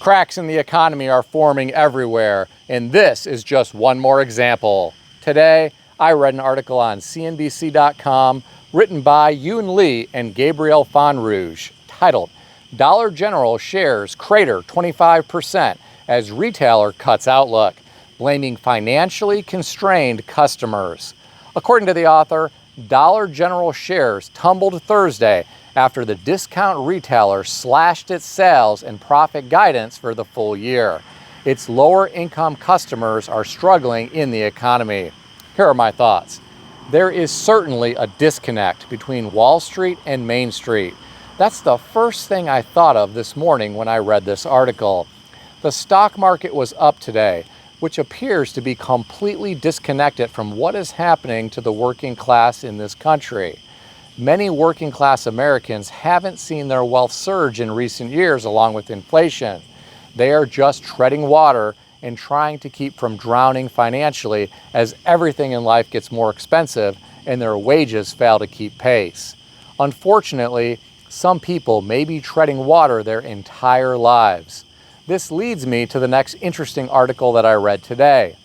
Cracks in the economy are forming everywhere, and this is just one more example. Today, I read an article on CNBC.com written by Yoon Lee and Gabriel Fonrouge titled, Dollar General Shares Crater 25% as Retailer Cuts Outlook, Blaming Financially Constrained Customers. According to the author, Dollar General shares tumbled Thursday after the discount retailer slashed its sales and profit guidance for the full year. Its lower-income customers are struggling in the economy. Here are my thoughts. There is certainly a disconnect between Wall Street and Main Street. That's the first thing I thought of this morning when I read this article. The stock market was up today, which appears to be completely disconnected from what is happening to the working class in this country. Many working class Americans haven't seen their wealth surge in recent years along with inflation. They are just treading water and trying to keep from drowning financially as everything in life gets more expensive and their wages fail to keep pace. Unfortunately, some people may be treading water their entire lives. This leads me to the next interesting article that I read today.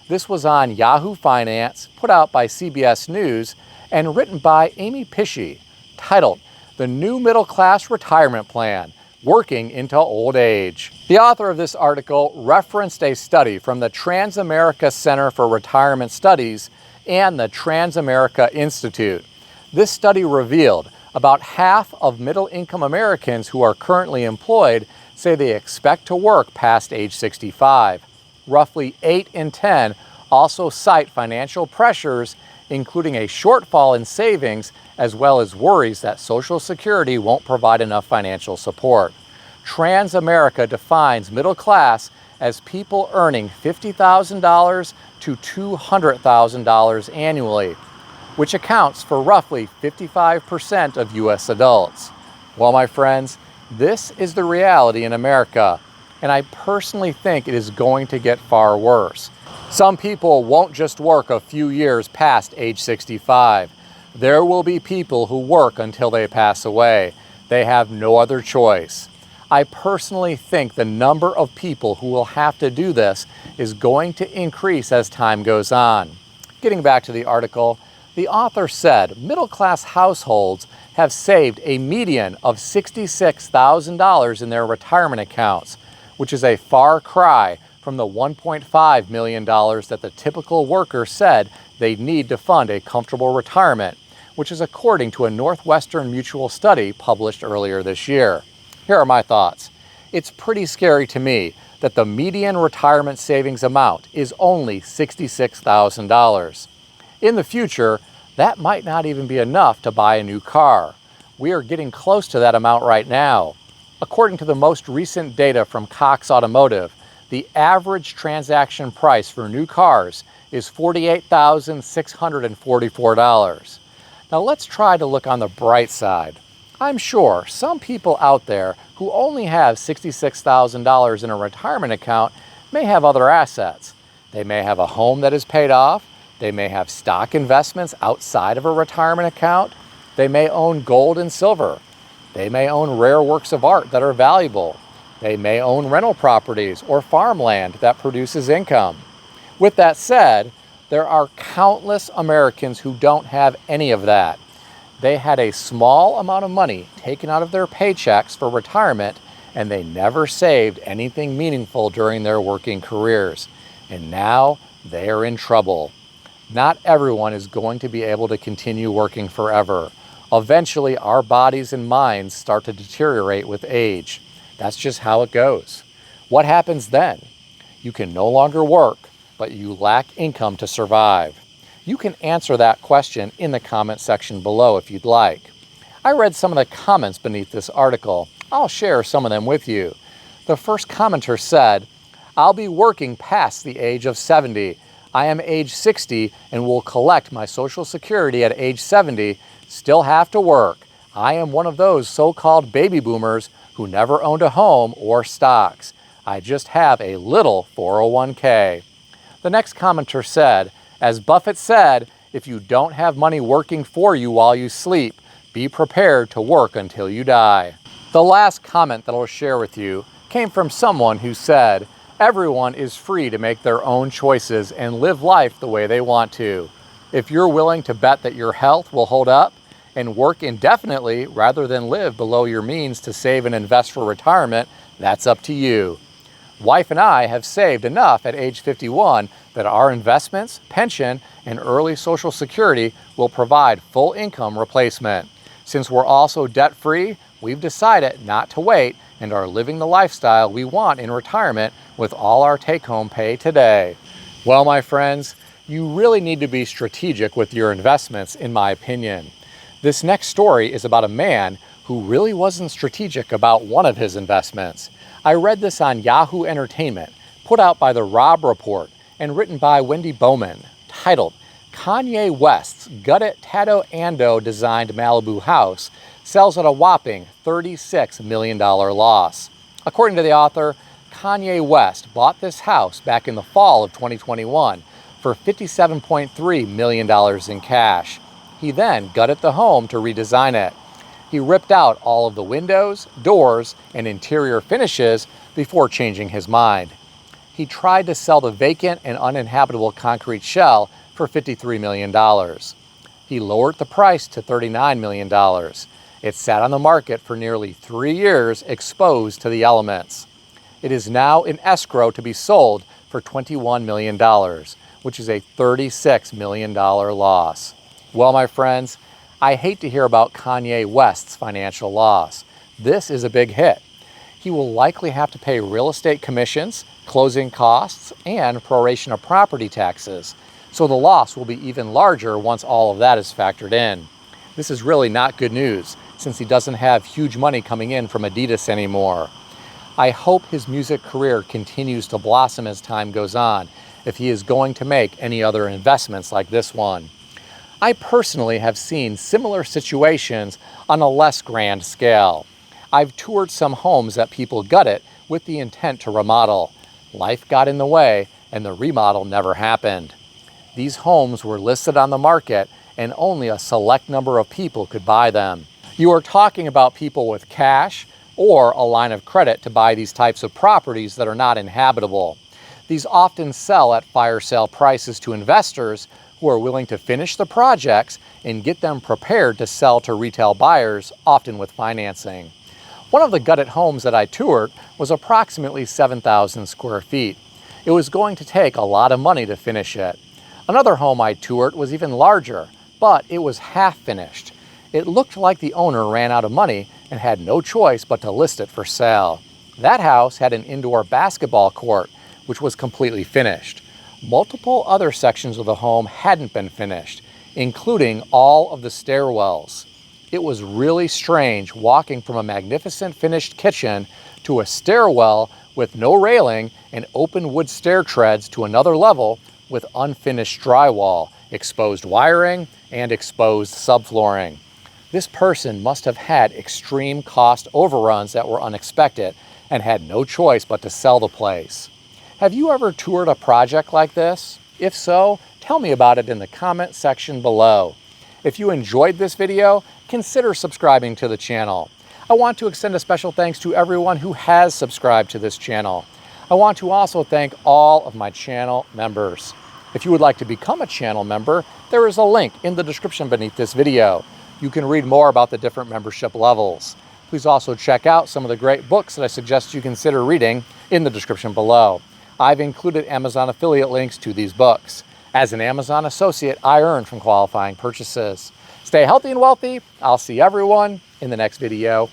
This was on Yahoo Finance, put out by CBS News, and written by Amy Pishy, titled, The New Middle Class Retirement Plan, Working into Old Age. The author of this article referenced a study from the Transamerica Center for Retirement Studies and the Transamerica Institute. This study revealed about half of middle-income Americans who are currently employed say they expect to work past age 65. Roughly 8 in 10 also cite financial pressures, including a shortfall in savings, as well as worries that Social Security won't provide enough financial support. Transamerica defines middle class as people earning $50,000 to $200,000 annually, which accounts for roughly 55% of U.S. adults. Well, my friends, this is the reality in America, and I personally think it is going to get far worse. Some people won't just work a few years past age 65. There will be people who work until they pass away. They have no other choice. I personally think the number of people who will have to do this is going to increase as time goes on. Getting back to the article, the author said middle-class households have saved a median of $66,000 in their retirement accounts, which is a far cry from the $1.5 million that the typical worker said they'd need to fund a comfortable retirement, which is according to a Northwestern Mutual study published earlier this year. Here are my thoughts. It's pretty scary to me that the median retirement savings amount is only $66,000. In the future, that might not even be enough to buy a new car. We are getting close to that amount right now. According to the most recent data from Cox Automotive, the average transaction price for new cars is $48,644. Now let's try to look on the bright side. I'm sure some people out there who only have $66,000 in a retirement account may have other assets. They may have a home that is paid off. They may have stock investments outside of a retirement account. They may own gold and silver. They may own rare works of art that are valuable. They may own rental properties or farmland that produces income. With that said, there are countless Americans who don't have any of that. They had a small amount of money taken out of their paychecks for retirement, and they never saved anything meaningful during their working careers. And now they are in trouble. Not everyone is going to be able to continue working forever. Eventually, our bodies and minds start to deteriorate with age. That's just how it goes. What happens then? You can no longer work, but you lack income to survive. You can answer that question in the comment section below if you'd like. I read some of the comments beneath this article. I'll share some of them with you. The first commenter said, I'll be working past the age of 70. I am age 60 and will collect my Social Security at age 70, still have to work. I am one of those so-called baby boomers who never owned a home or stocks. I just have a little 401k. The next commenter said, as Buffett said, if you don't have money working for you while you sleep, be prepared to work until you die. The last comment that I'll share with you came from someone who said, "Everyone is free to make their own choices and live life the way they want to. If you're willing to bet that your health will hold up and work indefinitely rather than live below your means to save and invest for retirement, that's up to you." Wife and I have saved enough at age 51 that our investments, pension, and early Social Security will provide full income replacement. Since we're also debt-free, we've decided not to wait and are living the lifestyle we want in retirement with all our take-home pay today. Well, my friends, you really need to be strategic with your investments, in my opinion. This next story is about a man who really wasn't strategic about one of his investments. I read this on Yahoo Entertainment, put out by the Robb Report, and written by Wendy Bowman, titled "Kanye West's Gutted Tato Ando designed Malibu house sells at a whopping $36 million loss." According to the author, Kanye West bought this house back in the fall of 2021 for $57.3 million in cash. He then gutted the home to redesign it. He ripped out all of the windows, doors, and interior finishes before changing his mind. He tried to sell the vacant and uninhabitable concrete shell for $53 million. He lowered the price to $39 million. It sat on the market for nearly 3 years, exposed to the elements. It is now in escrow to be sold for $21 million, which is a $36 million loss. Well, my friends, I hate to hear about Kanye West's financial loss. This is a big hit. He will likely have to pay real estate commissions, closing costs, and proration of property taxes. So the loss will be even larger once all of that is factored in. This is really not good news, since he doesn't have huge money coming in from Adidas anymore. I hope his music career continues to blossom as time goes on, if he is going to make any other investments like this one. I personally have seen similar situations on a less grand scale. I've toured some homes that people gutted with the intent to remodel. Life got in the way and the remodel never happened. These homes were listed on the market and only a select number of people could buy them. You are talking about people with cash or a line of credit to buy these types of properties that are not inhabitable. These often sell at fire sale prices to investors who are willing to finish the projects and get them prepared to sell to retail buyers, often with financing. One of the gutted homes that I toured was approximately 7,000 square feet. It was going to take a lot of money to finish it. Another home I toured was even larger, but it was half finished. It looked like the owner ran out of money and had no choice but to list it for sale. That house had an indoor basketball court, which was completely finished. Multiple other sections of the home hadn't been finished, including all of the stairwells. It was really strange walking from a magnificent finished kitchen to a stairwell with no railing and open wood stair treads to another level with unfinished drywall, exposed wiring, and exposed subflooring. This person must have had extreme cost overruns that were unexpected and had no choice but to sell the place. Have you ever toured a project like this? If so, tell me about it in the comment section below. If you enjoyed this video, consider subscribing to the channel. I want to extend a special thanks to everyone who has subscribed to this channel. I want to also thank all of my channel members. If you would like to become a channel member, there is a link in the description beneath this video. You can read more about the different membership levels. Please also check out some of the great books that I suggest you consider reading in the description below. I've included Amazon affiliate links to these books. As an Amazon associate, I earn from qualifying purchases. Stay healthy and wealthy. I'll see everyone in the next video.